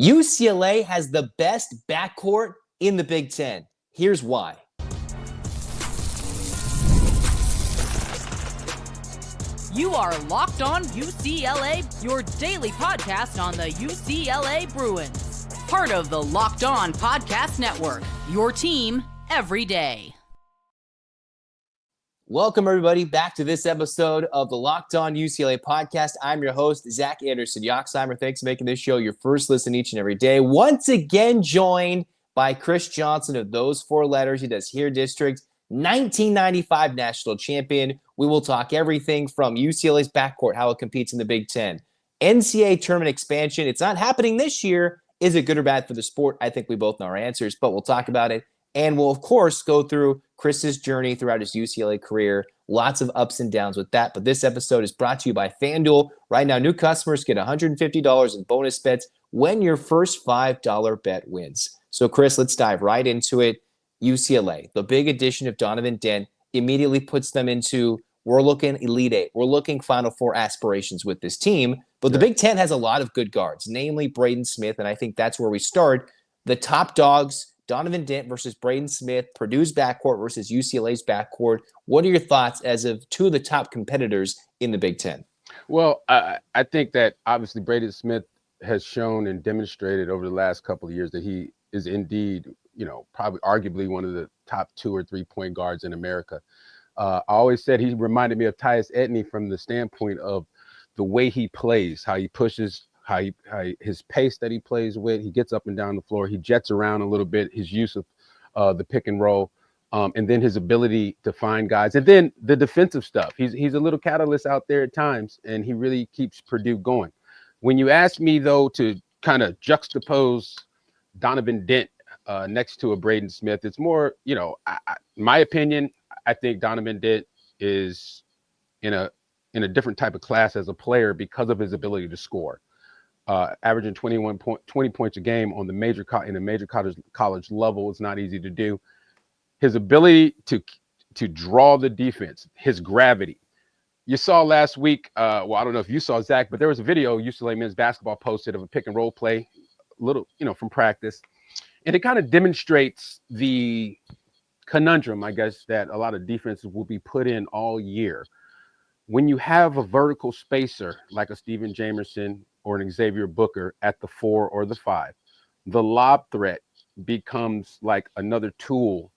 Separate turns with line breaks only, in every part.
UCLA has the best backcourt in the Big Ten. Here's why.
You are Locked On UCLA, your daily podcast on the UCLA Bruins. Part of the Locked On Podcast Network, your team every day.
Welcome, everybody, back to this episode of the Locked On UCLA podcast. I'm your host, Zach Anderson Yoxheimer. Thanks for making this show your first listen each and every day. Once again, joined by Kris Johnson of those four letters. He does Here District, 1995 national champion. We will talk everything from UCLA's backcourt, how it competes in the Big Ten, NCAA tournament expansion. It's not happening this year. Is it good or bad for the sport? I think we both know our answers, but we'll talk about it. And we'll, of course, go through Kris's journey throughout his UCLA career. Lots of ups and downs with that. But this episode is brought to you by FanDuel. Right now, new customers get $150 in bonus bets when your first $5 bet wins. So, Kris, let's dive right into it. UCLA, the big addition of Donovan Dent, immediately puts them into, we're looking Elite Eight. We're looking Final Four aspirations with this team. But the Big Ten has a lot of good guards, namely Braden Smith. And I think that's where we start. The top dogs, Donovan Dent versus Braden Smith, Purdue's backcourt versus UCLA's backcourt. What are your thoughts as of two of the top competitors in the Big Ten?
Well, I think that obviously Braden Smith has shown and demonstrated over the last couple of years that he is indeed, probably arguably one of the top 2 or 3 point guards in America. I always said he reminded me of Tyus Edney from the standpoint of the way he plays, how he pushes, how his pace that he plays with, he gets up and down the floor, he jets around a little bit, his use of the pick and roll, and then his ability to find guys, and then the defensive stuff. He's a little catalyst out there at times, and he really keeps Purdue going. When you ask me, though, to kind of juxtapose Donovan Dent next to a Braden Smith, it's more, my opinion, I think Donovan Dent is in a different type of class as a player because of his ability to score. Averaging 20 points a game on in a major college level is not easy to do. His ability to draw the defense, his gravity. You saw last week, I don't know if you saw, Zach, but there was a video UCLA men's basketball posted of a pick and roll play, from practice. And it kind of demonstrates the conundrum, I guess, that a lot of defenses will be put in all year. When you have a vertical spacer like a Steven Jamerson or an Xavier Booker at the 4 or the 5, the lob threat becomes like another tool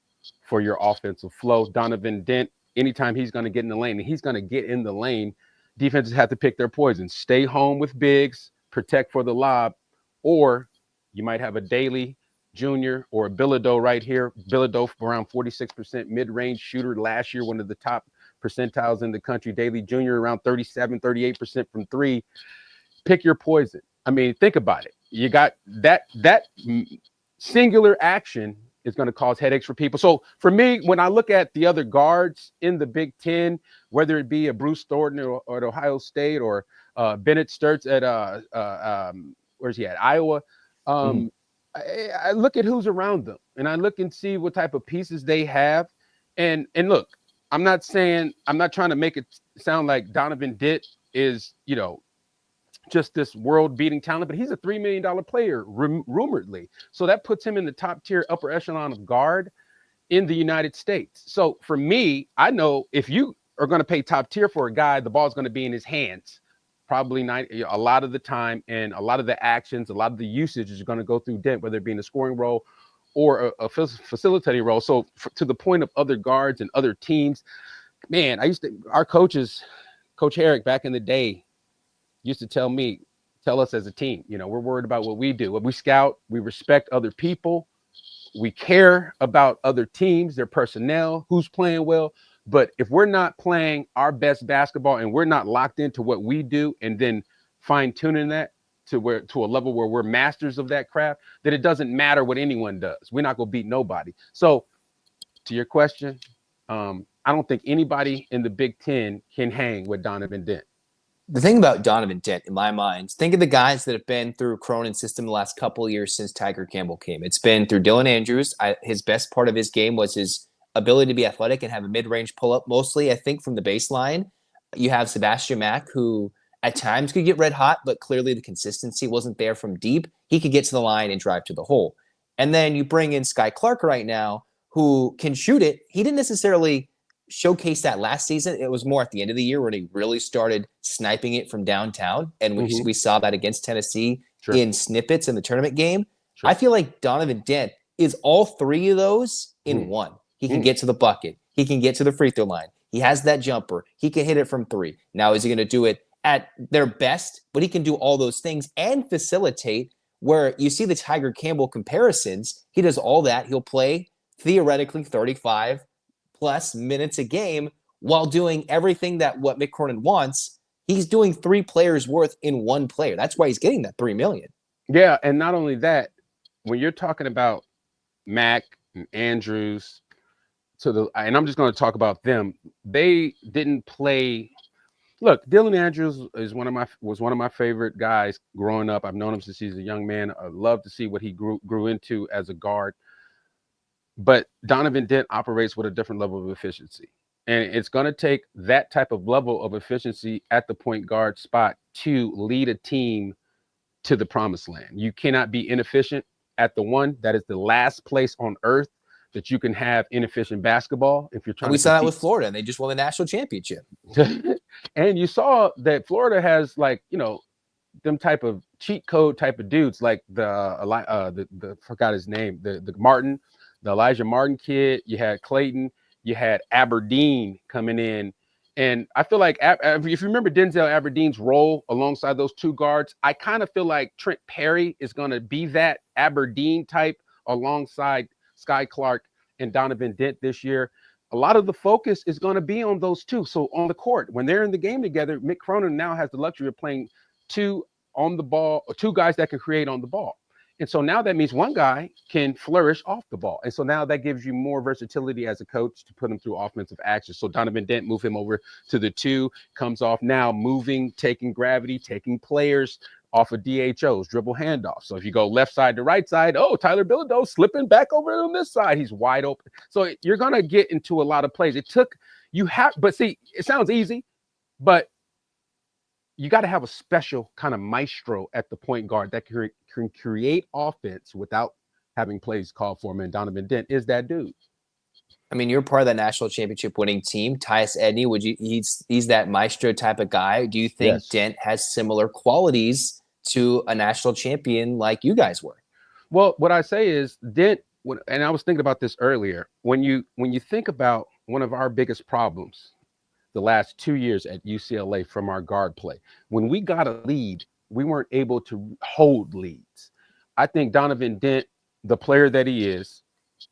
for your offensive flow. Donovan Dent, anytime he's going to get in the lane, and he's going to get in the lane, defenses have to pick their poison. Stay home with bigs, protect for the lob, or you might have a Daly Jr. or a Bilodeau right here. Bilodeau around 46% mid-range shooter last year, one of the top percentiles in the country. Daly Jr. around 37, 38% from 3. Pick your poison. I mean, think about it. You got that singular action is going to cause headaches for people. So for me, when I look at the other guards in the Big Ten, whether it be a Bruce Thornton or at Ohio State or Bennett Sturts at where's he at? Iowa. I look at who's around them, and I look and see what type of pieces they have. And look, I'm not trying to make it sound like Donovan Dent is, just this world-beating talent, but he's a $3 million player, rumoredly. So that puts him in the top tier, upper echelon of guard in the United States. So for me, I know if you are going to pay top tier for a guy, the ball's going to be in his hands probably a lot of the time, and a lot of the actions, a lot of the usage is going to go through Dent, whether it be in a scoring role or a facilitating role. So to the point of other guards and other teams, man, our coaches, Coach Herrick back in the day, used to tell us as a team, we're worried about what we do. When we scout, we respect other people. We care about other teams, their personnel, who's playing well. But if we're not playing our best basketball and we're not locked into what we do and then fine tuning that to a level where we're masters of that craft, then it doesn't matter what anyone does. We're not going to beat nobody. So to your question, I don't think anybody in the Big Ten can hang with Donovan Dent.
The thing about Donovan Dent, in my mind, think of the guys that have been through Cronin's system the last couple of years since Tiger Campbell came. It's been through Dylan Andrews. His best part of his game was his ability to be athletic and have a mid-range pull-up, mostly, I think, from the baseline. You have Sebastian Mack, who at times could get red hot, but clearly the consistency wasn't there from deep. He could get to the line and drive to the hole. And then you bring in Sky Clark right now, who can shoot it. He didn't necessarily showcase that last season. It was more at the end of the year when he really started sniping it from downtown. And we saw that against Tennessee in snippets in the tournament game. I feel like Donovan Dent is all three of those in one. He can get to the bucket. He can get to the free throw line. He has that jumper. He can hit it from three. Now, is he going to do it at their best? But he can do all those things and facilitate, where you see the Tiger Campbell comparisons. He does all that. He'll play theoretically 35 plus minutes a game while doing everything that what Mick Cronin wants. He's doing three players worth in one player. That's why he's getting that $3 million.
Yeah, and not only that, when you're talking about Mac and Andrews, and I'm just going to talk about them. They didn't play. Look, Dylan Andrews was one of my favorite guys growing up. I've known him since he's a young man. I love to see what he grew into as a guard. But Donovan Dent operates with a different level of efficiency. And it's going to take that type of level of efficiency at the point guard spot to lead a team to the promised land. You cannot be inefficient at the one. That is the last place on earth that you can have inefficient basketball if you're trying to.
We saw that with Florida, and they just won the national championship.
And you saw that Florida has, like, them type of cheat code type of dudes, like the forgot his name, the Martin, the Elijah Martin kid. You had Clayton, you had Aberdeen coming in. And I feel like if you remember Denzel Aberdeen's role alongside those two guards, I kind of feel like Trent Perry is going to be that Aberdeen type alongside Sky Clark and Donovan Dent this year. A lot of the focus is going to be on those two. So on the court, when they're in the game together, Mick Cronin now has the luxury of playing two on the ball, or two guys that can create on the ball. And so now that means one guy can flourish off the ball. And so now that gives you more versatility as a coach to put him through offensive action. So Donovan Dent, move him over to the two, comes off now, moving, taking gravity, taking players off of DHOs, dribble handoff. So if you go left side to right side, Tyler Bilodeau slipping back over on this side. He's wide open. So you're going to get into a lot of plays. But see, it sounds easy, but you got to have a special kind of maestro at the point guard that can create offense without having plays called for him. And Donovan Dent is that dude.
I mean, you're part of that national championship winning team. Tyus Edney, he's that maestro type of guy. Do you think Dent has similar qualities to a national champion like you guys were?
Well, what I say is Dent, and I was thinking about this earlier, when you think about one of our biggest problems the last 2 years at UCLA from our guard play, when we got a lead, we weren't able to hold leads. I think Donovan Dent, the player that he is,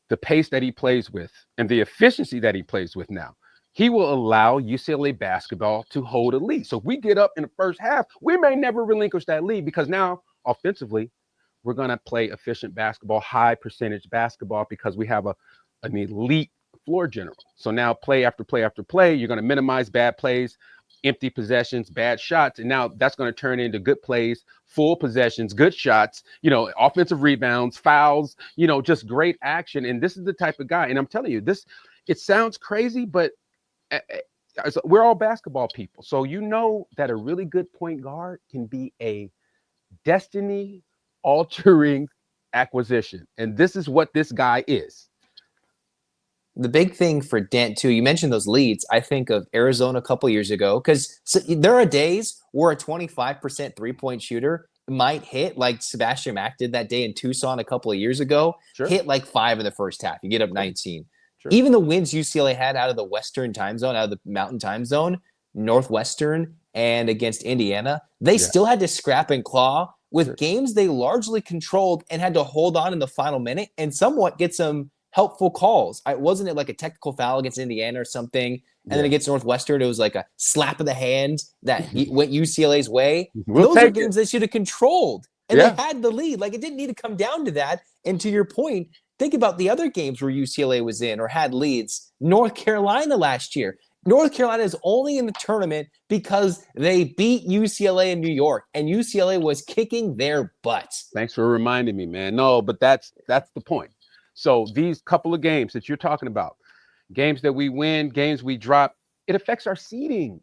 the pace that he plays with, and the efficiency that he plays with now, he will allow UCLA basketball to hold a lead. So if we get up in the first half, we may never relinquish that lead, because now offensively, we're going to play efficient basketball, high percentage basketball, because we have an elite floor general. So now play after play after play, you're going to minimize bad plays, empty possessions, bad shots. And now that's going to turn into good plays, full possessions, good shots, offensive rebounds, fouls, just great action. And this is the type of guy. And I'm telling you, it sounds crazy, but we're all basketball people. So that a really good point guard can be a destiny altering acquisition. And this is what this guy is.
The big thing for Dent, too, you mentioned those leads. I think of Arizona a couple years ago, because there are days where a 25% three-point shooter might hit, like Sebastian Mack did that day in Tucson a couple of years ago, hit like 5 in the first half. You get up 19. Sure. Even the wins UCLA had out of the Western time zone, out of the Mountain time zone, Northwestern, and against Indiana, they still had to scrap and claw with games they largely controlled and had to hold on in the final minute and somewhat get some helpful calls. Wasn't it like a technical foul against Indiana or something? And then against Northwestern, it was like a slap of the hand that went UCLA's way. Those are games they should have controlled. And they had the lead. Like, it didn't need to come down to that. And to your point, think about the other games where UCLA was in or had leads. North Carolina last year. North Carolina is only in the tournament because they beat UCLA in New York, and UCLA was kicking their butts.
Thanks for reminding me, man. No, but that's the point. So these couple of games that you're talking about, games that we win, games we drop, it affects our seeding.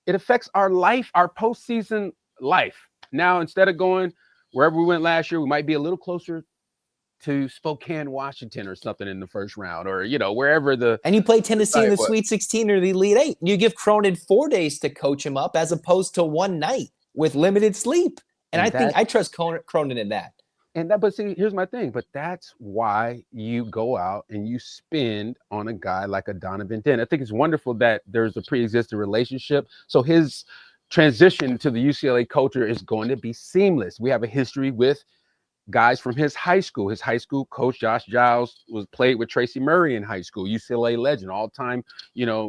it affects our life, our postseason life. Now, instead of going wherever we went last year, we might be a little closer to Spokane, Washington or something in the first round, or, wherever
And you play Tennessee in the Sweet 16 or the Elite Eight. You give Cronin 4 days to coach him up as opposed to one night with limited sleep. And I think I trust Cronin in that.
But see, here's my thing. But that's why you go out and you spend on a guy like a Donovan Dent. I think it's wonderful that there's a pre-existing relationship. So his transition to the UCLA culture is going to be seamless. We have a history with guys from his high school. His high school coach, Josh Giles, played with Tracy Murray in high school, UCLA legend, all-time,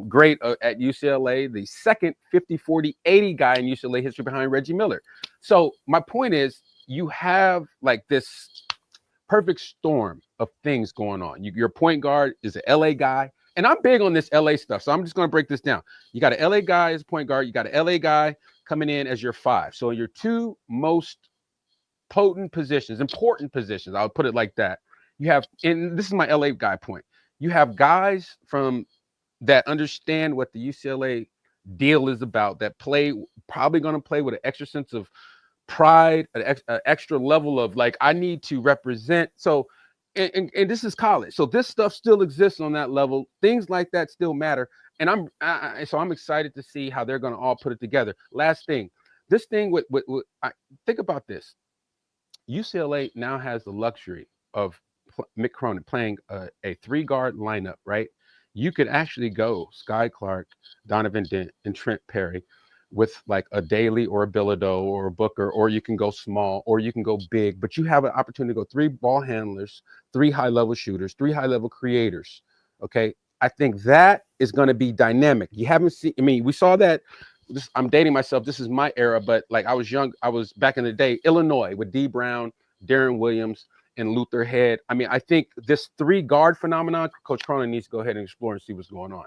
great at UCLA, the second 50, 40, 80 guy in UCLA history behind Reggie Miller. So my point is, you have like this perfect storm of things going on. Your point guard is an LA guy, and I'm big on this LA stuff, so I'm just going to break this down. You got an LA guy as a point guard. You got an LA guy coming in as your 5. So your 2 most potent positions, important positions, I'll put it like that. You have, and this is my LA guy point, you have guys from that understand what the UCLA deal is about, that probably going to play with an extra sense of pride, an extra level of like, I need to represent. So, and this is college. So this stuff still exists on that level. Things like that still matter. And I'm excited to see how they're going to all put it together. Last thing, this thing think about this. UCLA now has the luxury of Mick Cronin playing a 3-guard lineup, right? You could actually go Sky Clark, Donovan Dent, and Trent Perry with like a Daly or a Bilodeau or a Booker, or you can go small or you can go big, but you have an opportunity to go 3 ball handlers, 3 high-level shooters, 3 high-level creators, okay? I think that is going to be dynamic. You haven't seen, we saw that. I'm dating myself. This is my era, but like I was young. I was back in the day, Illinois with D. Brown, Darren Williams, and Luther Head. I think this 3-guard phenomenon, Coach Cronin needs to go ahead and explore and see what's going on.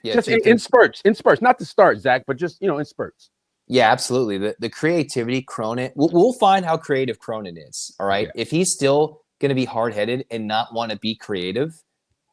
Yeah, just in spurts, not to start, Zach, but just, in spurts.
Yeah, absolutely. The creativity, Cronin, we'll find how creative Cronin is. All right. Yeah. If he's still going to be hard-headed and not want to be creative,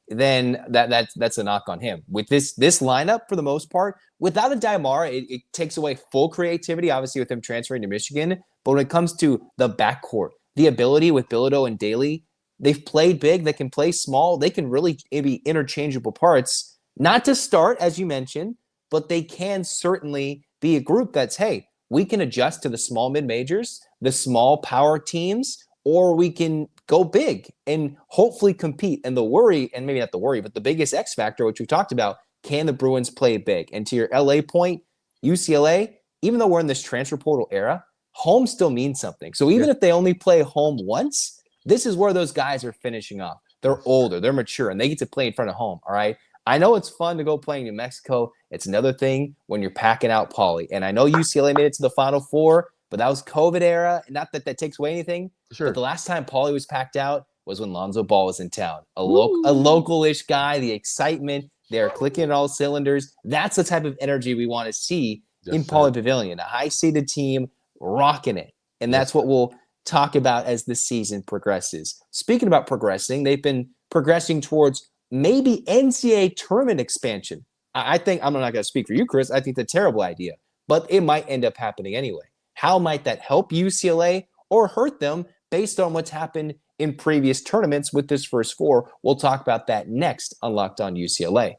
then that's a knock on him. With this lineup, for the most part, without a Daimara, it takes away full creativity, obviously, with him transferring to Michigan. But when it comes to the backcourt, the ability with Bilodeau and Daly, they've played big. They can play small. They can really be interchangeable parts. Not to start, as you mentioned, but they can certainly be a group that's, hey, we can adjust to the small mid-majors, the small power teams, or we can go big and hopefully compete. And the worry, and maybe not the worry, but the biggest X factor, which we talked about, can the Bruins play big? And to your LA point, UCLA, even though we're in this transfer portal era, home still means something. So even if they only play home once, this is where those guys are finishing off. They're older, they're mature, and they get to play in front of home, all right? I know it's fun to go play in New Mexico. It's another thing when you're packing out Pauley. And I know UCLA made it to the Final Four, but that was COVID era. Not that takes away anything. Sure. But the last time Pauley was packed out was when Lonzo Ball was in town. A local-ish guy, the excitement, they're clicking at all cylinders. That's the type of energy we want to see in Pauley Pavilion. A high-seeded team rocking it. And that's what we'll talk about as the season progresses. Speaking about progressing, they've been progressing towards maybe NCAA tournament expansion. I think, I'm not going to speak for you, Chris, I think it's a terrible idea, but it might end up happening anyway. How might that help UCLA or hurt them based on what's happened in previous tournaments with this first 4? We'll talk about that next on Locked On UCLA.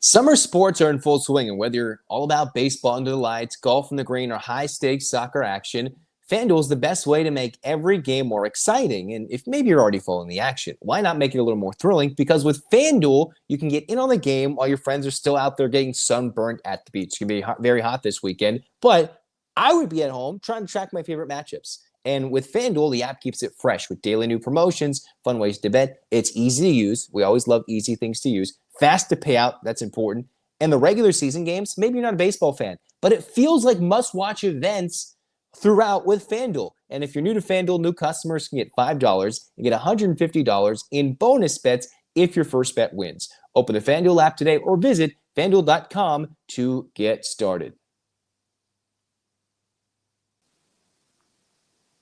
Summer sports are in full swing, and whether you're all about baseball under the lights, golf in the green, or high-stakes soccer action, FanDuel is the best way to make every game more exciting. And if maybe you're already following the action, why not make it a little more thrilling? Because with FanDuel, you can get in on the game while your friends are still out there getting sunburned at the beach. It's going to be very hot this weekend, but I would be at home trying to track my favorite matchups. And with FanDuel, the app keeps it fresh with daily new promotions, fun ways to bet. It's easy to use. We always love easy things to use. Fast to pay out. That's important. And the regular season games, maybe you're not a baseball fan, but it feels like must-watch events throughout with FanDuel. And if you're new to FanDuel, new customers can get $5 and get $150 in bonus bets if your first bet wins. Open the FanDuel app today or visit FanDuel.com to get started.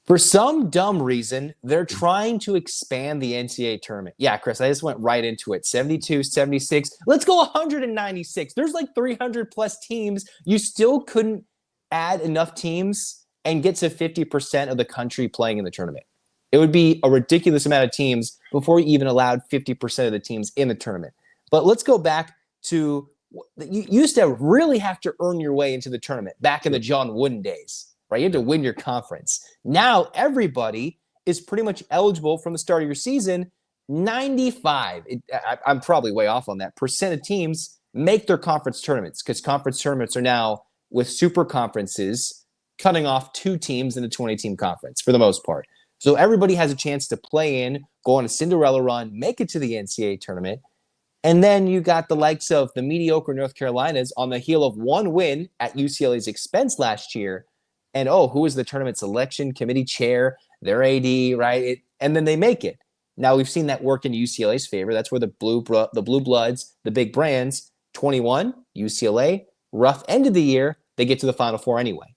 For some dumb reason, they're trying to expand the NCAA tournament. Yeah, Chris, I just went right into it. 72, 76. Let's go 196. There's like 300 plus teams. You still couldn't add enough teams and get to 50% of the country playing in the tournament. It would be a ridiculous amount of teams before you even allowed 50% of the teams in the tournament. But let's go back to, you used to really have to earn your way into the tournament back in the John Wooden days. Right, you had to win your conference. Now everybody is pretty much eligible from the start of your season. 95, I'm probably way off on that, percent of teams make their conference tournaments, because conference tournaments are now with super conferences cutting off 2 teams in a 20-team conference for the most part. So everybody has a chance to play in, go on a Cinderella run, make it to the NCAA tournament. And then you got the likes of the mediocre North Carolinas on the heel of 1 win at UCLA's expense last year. And, who was the tournament selection committee chair, their AD, right? And then they make it. Now, we've seen that work in UCLA's favor. That's where the Blue Bloods, the big brands, 21, UCLA, rough end of the year, they get to the Final Four anyway.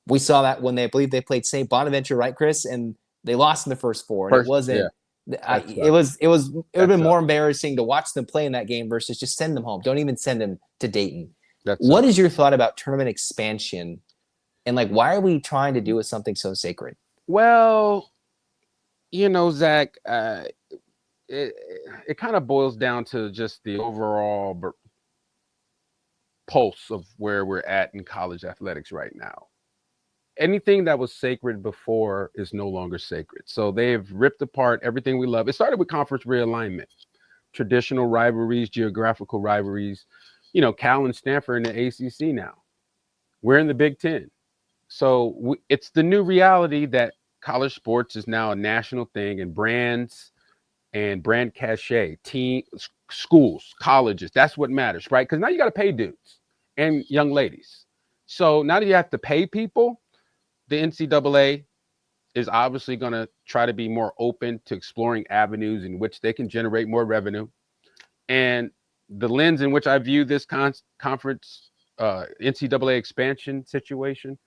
We saw that when I believe they played St. Bonaventure, right, Chris? And they lost in the first 4. And it wasn't. Yeah. It would have been more embarrassing to watch them play in that game versus just send them home. Don't even send them to Dayton. What is your thought about tournament expansion? And why are we trying to do with something so sacred?
Well, Zach, it kind of boils down to just the overall pulse of where we're at in college athletics right now. Anything that was sacred before is no longer sacred. So they've ripped apart everything we love. It started with conference realignment, traditional rivalries, geographical rivalries. Cal and Stanford in the ACC now. We're in the Big Ten. So it's the new reality that college sports is now a national thing, and brands and brand cachet, team, schools, colleges, that's what matters, right? Because now you got to pay dudes and young ladies. So now that you have to pay people, the NCAA is obviously going to try to be more open to exploring avenues in which they can generate more revenue. And the lens in which I view this conference, NCAA expansion situation,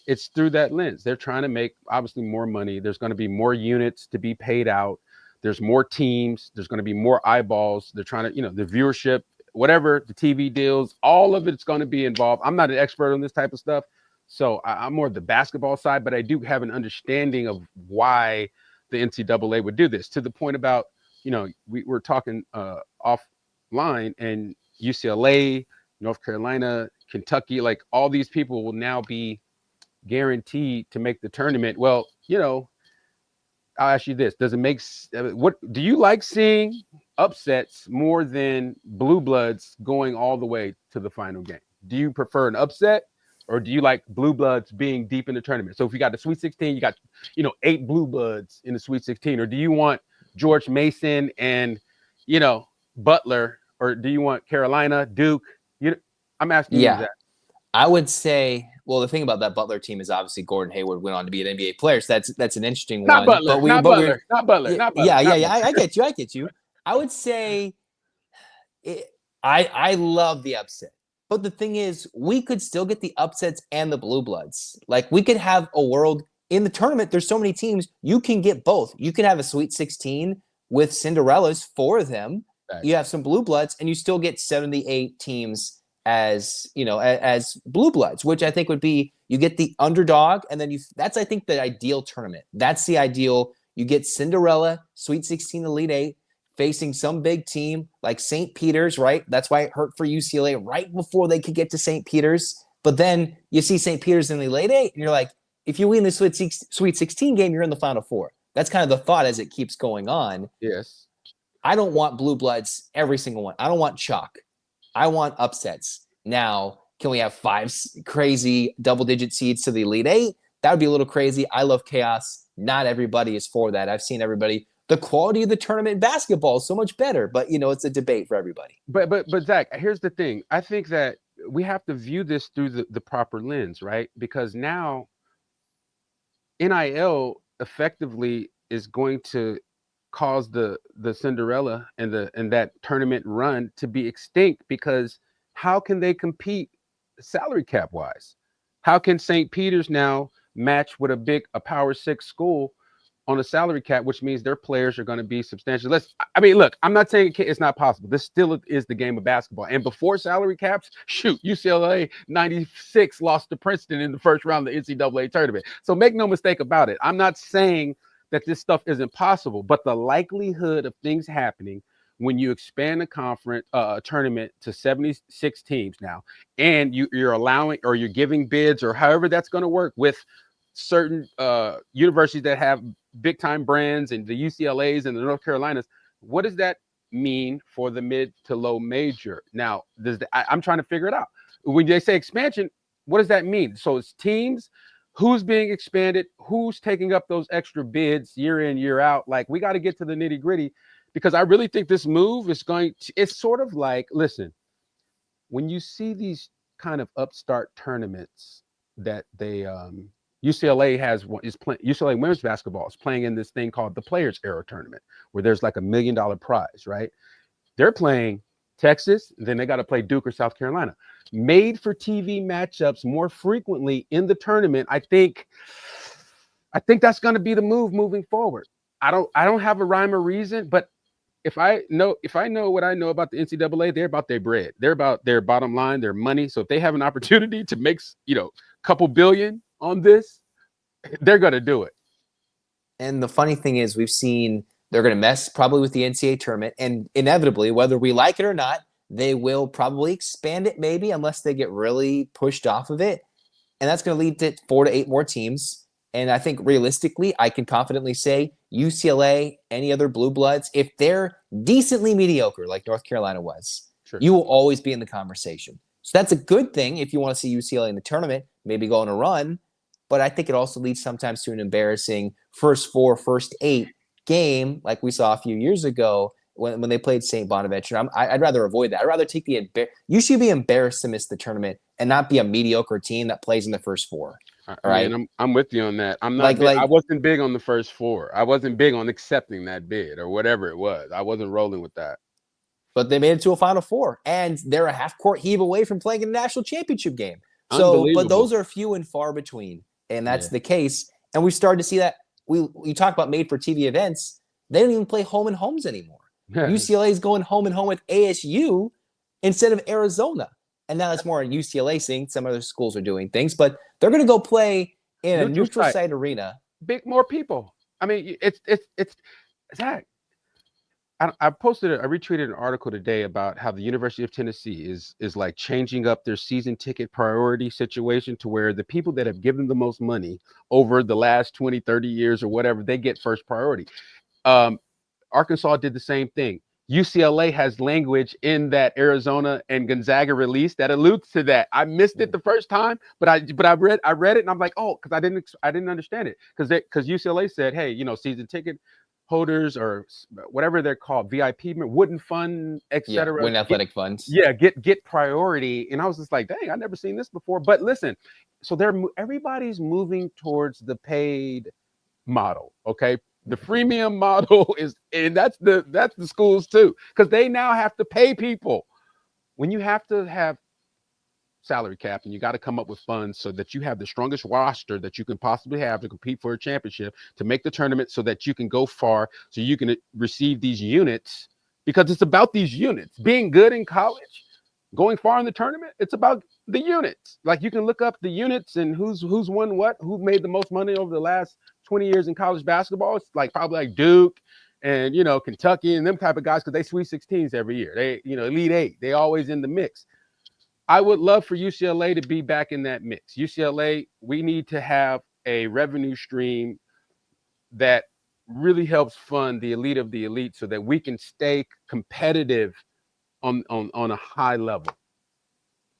it's through that lens. They're trying to make obviously more money. There's going to be more units to be paid out. There's more teams. There's going to be more eyeballs. They're trying to, the viewership, whatever, the TV deals, all of it's going to be involved. I'm not an expert on this type of stuff, so I'm more the basketball side, but I do have an understanding of why the NCAA would do this. To the point about, we're talking offline, and UCLA, North Carolina, Kentucky, all these people will now be guaranteed to make the tournament. Well, I'll ask you this. Does it make what do you like seeing upsets more than blue bloods going all the way to the final game? Do you prefer an upset, or do you like blue bloods being deep in the tournament? So if you got the Sweet 16, you got 8 blue bloods in the Sweet 16, or do you want George Mason and Butler, or do you want Carolina, Duke? I'm asking you that.
I would say, well, the thing about that Butler team is obviously Gordon Hayward went on to be an NBA player, so that's an interesting one.
Not Butler.
I get you. I would say I love the upset. But the thing is, we could still get the upsets and the blue bloods. We could have a world in the tournament. There's so many teams. You can get both. You could have a Sweet 16 with Cinderellas, 4 of them. Right. You have some blue bloods, and you still get 78 teams as blue bloods, which I think would be, you get the underdog, and then that's, I think, the ideal tournament. That's the ideal. You get Cinderella, Sweet 16, Elite 8, facing some big team like St. Peter's, right? That's why it hurt for UCLA right before they could get to St. Peter's. But then you see St. Peter's in the Elite 8, and you're like, if you win the Sweet 16 game, you're in the Final Four. That's kind of the thought as it keeps going on.
Yes.
I don't want blue bloods, every single one. I don't want chalk. I want upsets. Now, can we have 5 crazy double-digit seeds to the Elite 8? That would be a little crazy. I love chaos. Not everybody is for that. I've seen everybody. The quality of the tournament in basketball is so much better, but it's a debate for everybody.
But Zach, here's the thing. I think that we have to view this through the proper lens, right? Because now NIL effectively is going to cause the Cinderella and that tournament run to be extinct, because how can they compete salary cap wise? How can St. Peter's now match with a Power 6 school on a salary cap, which means their players are going to be substantial. Look, I'm not saying it's not possible. This still is the game of basketball. And before salary caps, UCLA 96 lost to Princeton in the first round of the NCAA tournament. So make no mistake about it. I'm not saying that this stuff isn't possible, but the likelihood of things happening when you expand the conference tournament to 76 teams now, and you're allowing, or you're giving bids, or however that's going to work with certain universities that have big time brands, and the UCLAs and the North Carolinas, what does that mean for the mid to low major? Now, I'm trying to figure it out. When they say expansion, what does that mean? So it's teams, who's being expanded, who's taking up those extra bids year in, year out. Like, we got to get to the nitty gritty, because I really think this move is it's sort of like, listen, when you see these kind of upstart tournaments that UCLA UCLA women's basketball is playing in this thing called the Players Era Tournament, where there's like $1 million prize, right? They're playing Texas, then they got to play Duke or South Carolina. Made for TV matchups more frequently in the tournament. I think that's going to be the move moving forward. I don't have a rhyme or reason, but if I know what I know about the NCAA, they're about their bread. They're about their bottom line, their money. So if they have an opportunity to make, a couple billion on this, they're going to do it.
And the funny thing is, we've seen they're going to mess probably with the NCAA tournament, and inevitably, whether we like it or not, they will probably expand it, maybe, unless they get really pushed off of it. And that's going to lead to 4 to 8 more teams. And I think realistically, I can confidently say UCLA, any other blue bloods, if they're decently mediocre, like North Carolina was, sure, you will always be in the conversation. So that's a good thing if you want to see UCLA in the tournament, maybe go on a run. But I think it also leads sometimes to an embarrassing first 4, first 8 game, like we saw a few years ago when they played St. Bonaventure. I'd rather avoid that. I'd rather take you should be embarrassed to miss the tournament and not be a mediocre team that plays in the first 4. All right,
I'm with you on that. I'm not. I wasn't big on the first 4. I wasn't big on accepting that bid or whatever it was. I wasn't rolling with that.
But they made it to a Final Four, and they're a half-court heave away from playing in a national championship game. So, but those are few and far between, and that's the case. And we started to see that. We talk about made-for-TV events. They don't even play home and homes anymore. UCLA is going home and home with ASU instead of Arizona. And now it's more a UCLA thing. Some other schools are doing things, but they're going to go play in a neutral site arena.
More people. I mean, it's Zach. I retweeted an article today about how the University of Tennessee is like changing up their season ticket priority situation to where the people that have given the most money over the last 20, 30 years or whatever, they get first priority. Arkansas did the same thing. UCLA has language in that Arizona and Gonzaga release that alludes to that. I missed it the first time, but I read it and I'm like, oh, because I didn't understand it because UCLA said, hey, season ticket holders or whatever they're called, VIP, wooden fund, etc.
Wooden athletic funds.
Yeah, get priority. And I was just like, dang, I've never seen this before. But listen, so everybody's moving towards the paid model. Okay. The freemium model and that's the schools too, because they now have to pay people. When you have to have salary cap and you got to come up with funds so that you have the strongest roster that you can possibly have to compete for a championship, to make the tournament so that you can go far, so you can receive these units, because it's about these units. Being good in college, going far in the tournament, it's about the units. Like, you can look up the units and who's won what, who made the most money over the last 20 years in college basketball. It's probably like Duke and, Kentucky and them type of guys, because they Sweet 16s every year. They, Elite 8, they always in the mix. I would love for UCLA to be back in that mix. UCLA, we need to have a revenue stream that really helps fund the elite of the elite so that we can stay competitive on a high level.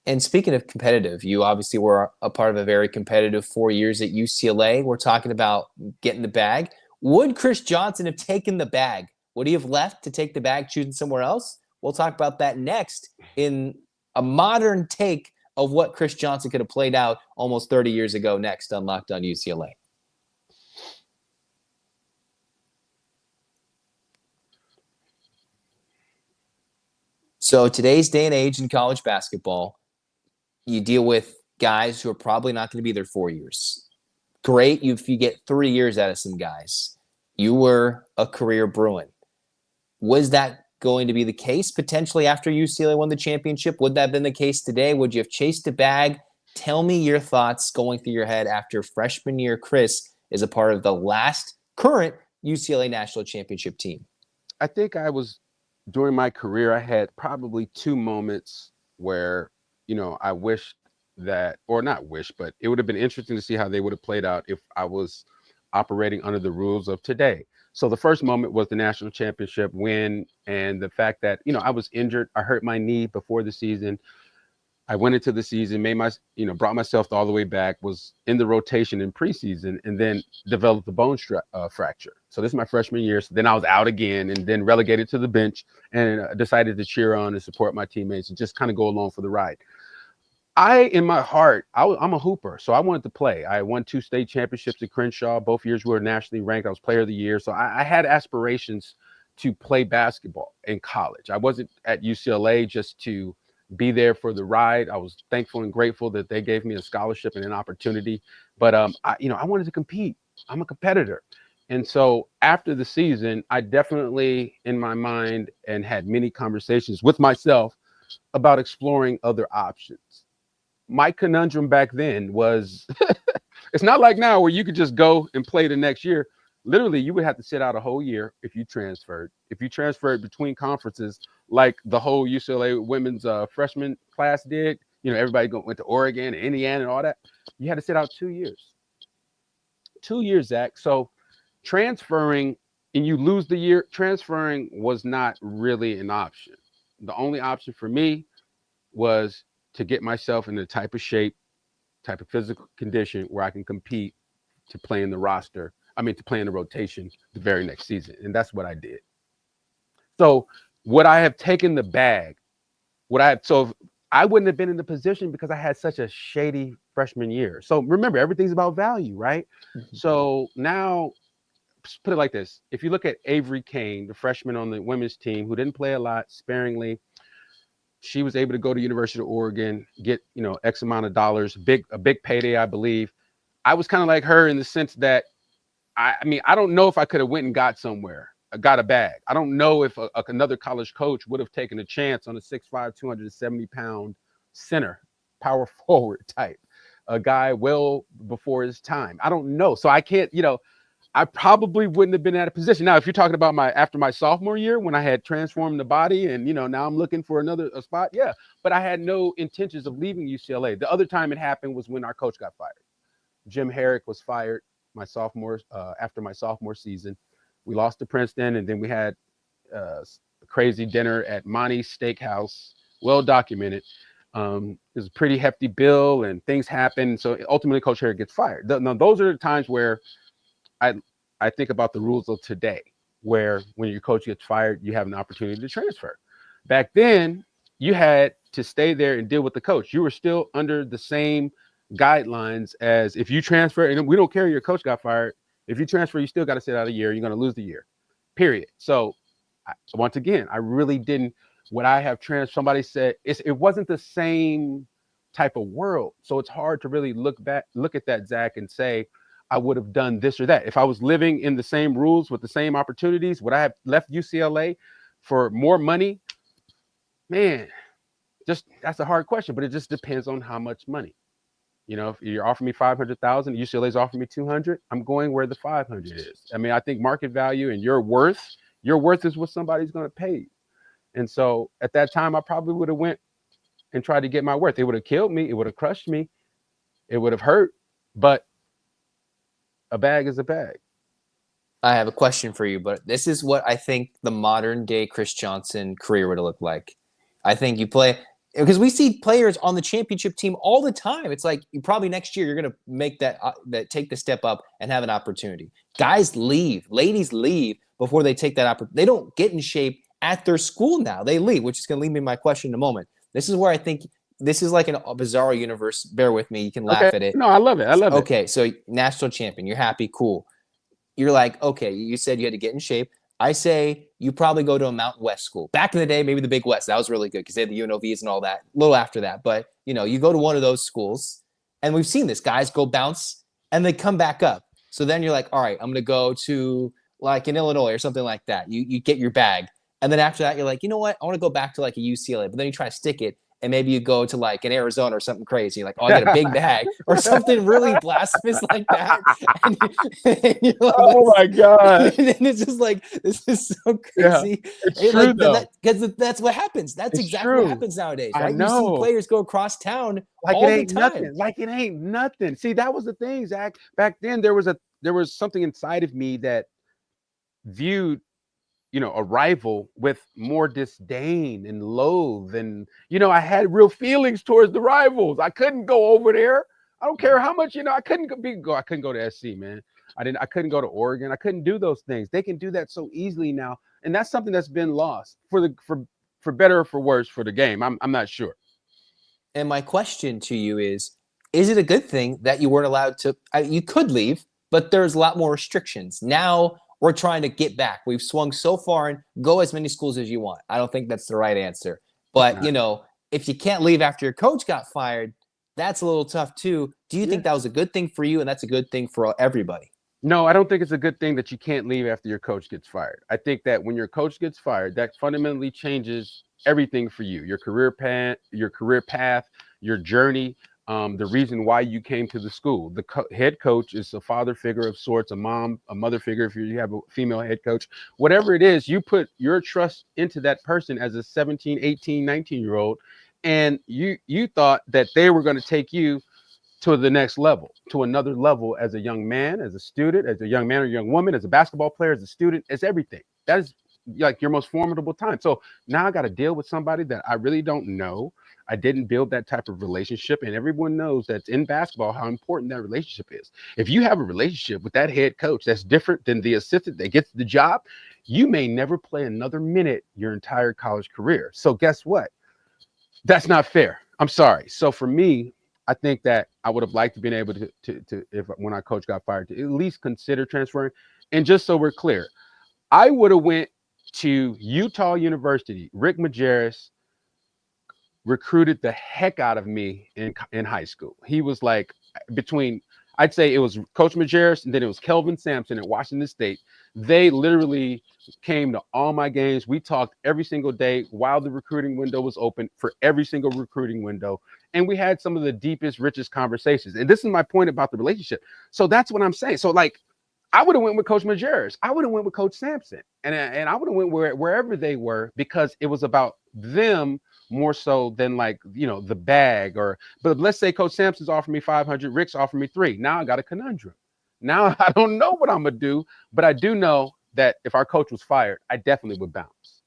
And speaking of competitive, you obviously were a part of a very competitive 4 years at UCLA. We're talking about getting the bag. Would Kris Johnson have taken the bag? Would he have left to take the bag, choosing somewhere else? We'll talk about that next in a modern take of what Kris Johnson could have played out almost 30 years ago, next on Locked On UCLA. So today's day and age in college basketball, you deal with guys who are probably not going to be there 4 years. great if you get 3 years out of some guys. You were a career Bruin. Was that going to be the case potentially after UCLA won the championship? Would that have been the case today? Would you have chased a bag? Tell me your thoughts going through your head after freshman year Kris is a part of the last current UCLA national championship team.
I think during my career, I had probably 2 moments where, I wished that, or not wish, but it would have been interesting to see how they would have played out if I was operating under the rules of today. So the first moment was the national championship win and the fact that, I was injured. I hurt my knee before the season. I went into the season, brought myself all the way back, was in the rotation in preseason, and then developed the bone fracture. So this is my freshman year. So then I was out again and then relegated to the bench and decided to cheer on and support my teammates and just kind of go along for the ride. In my heart, I'm a hooper, so I wanted to play. I won 2 state championships at Crenshaw. Both years we were nationally ranked. I was player of the year. So I had aspirations to play basketball in college. I wasn't at UCLA just to be there for the ride. I was thankful and grateful that they gave me a scholarship and an opportunity. But I wanted to compete. I'm a competitor. And so after the season, I definitely in my mind and had many conversations with myself about exploring other options. My conundrum back then was it's not like now where you could just go and play the next year. Literally, you would have to sit out a whole year if you transferred. If you transferred between conferences, like the whole UCLA women's freshman class did, everybody went to Oregon and Indiana and all that. You had to sit out 2 years. 2 years, Zach. So transferring and you lose the year, transferring was not really an option. The only option for me was to get myself in the type of shape, type of physical condition where I can compete to play in the roster. To play in the rotation the very next season. And that's what I did. So would I have taken the bag? So I wouldn't have been in the position because I had such a shady freshman year. So remember, everything's about value, right? Mm-hmm. So now, put it like this. If you look at Avery Kane, the freshman on the women's team who didn't play a lot, sparingly, she was able to go to University of Oregon, get, X amount of dollars, a big payday, I believe. I was kind of like her in the sense that, I don't know if I could have went and got a bag. I don't know if another college coach would have taken a chance on a 6'5", 270-pound center, power forward type, a guy well before his time. I don't know. So I can't, I probably wouldn't have been in that position. Now, if you're talking about after my sophomore year when I had transformed the body and, now I'm looking for a spot. Yeah. But I had no intentions of leaving UCLA. The other time it happened was when our coach got fired. Jim Herrick was fired after my sophomore season. We lost to Princeton, and then we had a crazy dinner at Monty's Steakhouse, well documented. It was a pretty hefty bill, and things happened. So ultimately, Coach Herrick gets fired. Now, those are the times where I think about the rules of today, where when your coach gets fired, you have an opportunity to transfer. Back then, you had to stay there and deal with the coach. You were still under the same guidelines as if you transfer, and we don't care your coach got fired. If you transfer, you still got to sit out a year. You're going to lose the year, period. So once again, I really didn't. Would I have transferred? Somebody said it wasn't the same type of world. So it's hard to really look at that, Zach, and say, I would have done this or that. If I was living in the same rules with the same opportunities, would I have left UCLA for more money? Man, that's a hard question, but it just depends on how much money. If you're offering me $500,000, UCLA's offering me $200,000, I'm going where the $500,000 is. I think market value and your worth is what somebody's going to pay you. And so at that time, I probably would have went and tried to get my worth. It would have killed me. It would have crushed me. It would have hurt. But a bag is a bag.
I have a question for you, but this is what I think the modern day Kris Johnson career would have looked like. I think you play – because we see players on the championship team all the time. It's like you probably next year you're going to make that take the step up and have an opportunity. Guys leave, ladies leave before they take that opportunity. They don't get in shape at their school now. They leave, which is going to lead me to my question in a moment. This is where I think this is like a bizarre universe. Bear with me. You can laugh at it.
No, I love it.
Okay, so national champion. You're happy. Cool. You're like, okay, you said you had to get in shape. I say you probably go to a Mountain West school. Back in the day, maybe the Big West. That was really good because they had the UNLVs and all that. A little after that. But, you go to one of those schools. And we've seen this. Guys go bounce and they come back up. So then you're like, all right, I'm going to go to like in Illinois or something like that. You get your bag. And then after that, you're like, you know what? I want to go back to like a UCLA. But then you try to stick it. And maybe you go to like an Arizona or something crazy. You're like, oh, I get a big bag or something really blasphemous like that. And you're like,
oh my God.
And it's just like, this is so crazy.
Yeah, it's true, though.
Because that's what happens. That's exactly what happens nowadays, right?
I know.
You see players go across town
like
all
it ain't
the time.
nothing. Like it ain't nothing. See, that was the thing, Zach. Back then, there was something inside of me that viewed, a rival with more disdain and loathe. And, I had real feelings towards the rivals. I couldn't go over there. I don't care how much, I couldn't go to SC, man. I couldn't go to Oregon. I couldn't do those things. They can do that so easily now. And that's something that's been lost for better or for worse for the game. I'm not sure.
And my question to you is it a good thing that you weren't allowed to, you could leave, but there's a lot more restrictions. Now we're trying to get back. We've swung so far and go as many schools as you want. I don't think that's the right answer. But, if you can't leave after your coach got fired, that's a little tough too. Do you think that was a good thing for you and that's a good thing for everybody?
No, I don't think it's a good thing that you can't leave after your coach gets fired. I think that when your coach gets fired, that fundamentally changes everything for you, your career path, your journey. The reason why you came to the school. The head coach is a father figure of sorts, a mother figure if you have a female head coach. Whatever it is, you put your trust into that person as a 17, 18, 19-year-old, and you thought that they were going to take you to the next level, to another level as a young man, as a student, as a young man or young woman, as a basketball player, as a student, as everything. That is like your most formidable time. So now I got to deal with somebody that I really don't know. I didn't build that type of relationship, and everyone knows that in basketball how important that relationship is. If you have a relationship with that head coach that's different than the assistant that gets the job, you may never play another minute your entire college career. So guess what? That's not fair. I'm sorry. So for me, I think that I would have liked to been able to if when our coach got fired, to at least consider transferring. And just so we're clear, I would have went to Utah University. Rick Majerus recruited the heck out of me in high school. He was like I'd say it was Coach Majerus and then it was Kelvin Sampson at Washington State. They literally came to all my games. We talked every single day while the recruiting window was open for every single recruiting window. And we had some of the deepest, richest conversations. And this is my point about the relationship. So that's what I'm saying. So like, I would have went with Coach Majerus. I would have went with Coach Sampson. And I would have went wherever they were because it was about them more so than like, the bag but let's say Coach Sampson's offered me 500, Rick's offered me 3. Now I got a conundrum. Now I don't know what I'm going to do, but I do know that if our coach was fired, I definitely would bounce.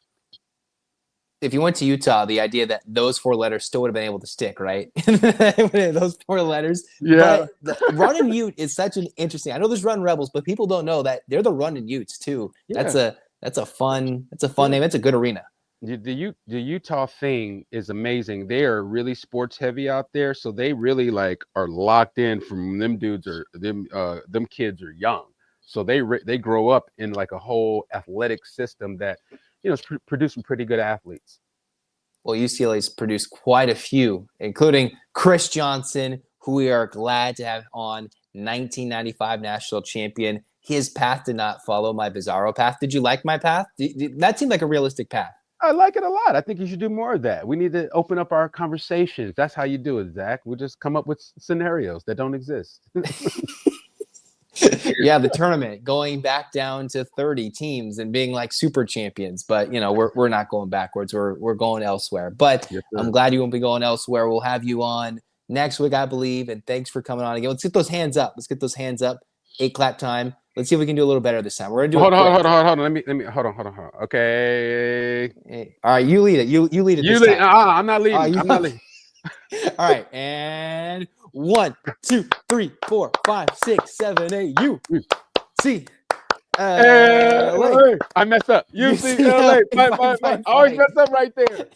If you went to Utah, the idea that those 4 letters still would have been able to stick, right? Those 4 letters.
Yeah.
But the Runnin' Ute is such an interesting. I know there's Run Rebels, but people don't know that they're the Runnin' Utes too. Yeah. That's a fun name. It's a good arena.
The Utah thing is amazing. They are really sports heavy out there, so they really like are locked in from them dudes or them kids are young, so they grow up in like a whole athletic system that is producing pretty good athletes.
Well, UCLA's produced quite a few, including Kris Johnson, who we are glad to have on, 1995 national champion. His path did not follow my bizarro path. Did you like my path? That seemed like a realistic path.
I like it a lot. I think you should do more of that. We need to open up our conversations. That's how you do it, Zach. We'll just come up with scenarios that don't exist.
Yeah, the tournament, going back down to 30 teams and being like super champions. But, we're not going backwards. We're going elsewhere. But yes, I'm glad you won't be going elsewhere. We'll have you on next week, I believe. And thanks for coming on again. Let's get those hands up. 8 clap time. Let's see if we can do a little better this time. We're gonna do
hold on. Let me hold on. Okay.
Hey. All right, you lead it. You lead it.
You lead. I'm not leading. I'm not leading.
All right, and 1, 2, 3, 4, 5, 6, 7, 8. You see.
I messed up. UCLA. I always mess up right there.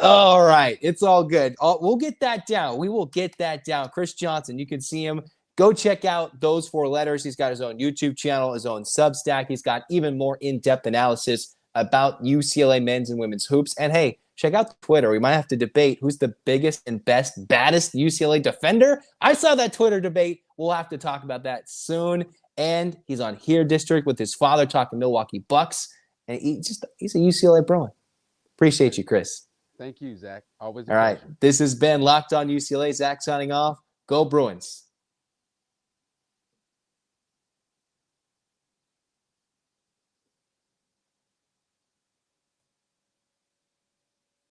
All right, it's all good. We'll get that down. We will get that down. Kris Johnson, you can see him. Go check out those 4 letters. He's got his own YouTube channel, his own Substack. He's got even more in-depth analysis about UCLA men's and women's hoops. And hey, check out Twitter. We might have to debate who's the biggest and baddest UCLA defender. I saw that Twitter debate We'll have to talk about that soon. And he's on Here District with his father talking Milwaukee Bucks. And he's a UCLA Bruin. Appreciate you, Kris.
Thank you, Zach. Always a
All right.
pleasure.
This has been Locked On UCLA. Zach signing off. Go Bruins.